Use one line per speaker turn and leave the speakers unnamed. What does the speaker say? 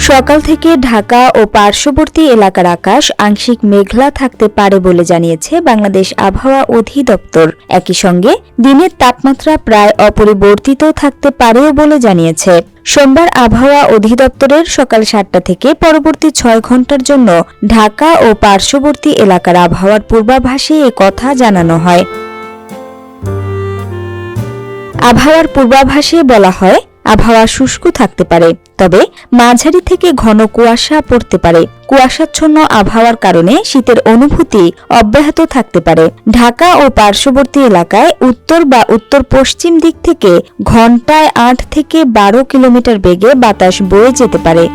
সকাল থেকে ঢাকা ও পার্শ্ববর্তী এলাকার আকাশ আংশিক মেঘলা থাকতে পারে বলে জানিয়েছে বাংলাদেশ আবহাওয়া অধিদপ্তর। একই সঙ্গে দিনের তাপমাত্রা প্রায় অপরিবর্তিত থাকতে পারেও বলে জানিয়েছে। সোমবার আবহাওয়া অধিদপ্তরের সকাল ৭টা থেকে পরবর্তী ৬ ঘণ্টার জন্য ঢাকা ও পার্শ্ববর্তী এলাকার আবহাওয়ার পূর্বাভাসে এ কথা জানানো হয়। আবহাওয়ার পূর্বাভাসে বলা হয়, আবহাওয়া শুষ্ক থাকতে পারে, তবে মাঝারি থেকে ঘন কুয়াশা পড়তে পারে। কুয়াশাচ্ছন্ন আবহাওয়ার কারণে শীতের অনুভূতি অব্যাহত থাকতে পারে। ঢাকা ও পার্শ্ববর্তী এলাকায় উত্তর বা উত্তর পশ্চিম দিক থেকে ঘণ্টায় ৮ থেকে ১২ কিলোমিটার বেগে বাতাস বয়ে যেতে পারে।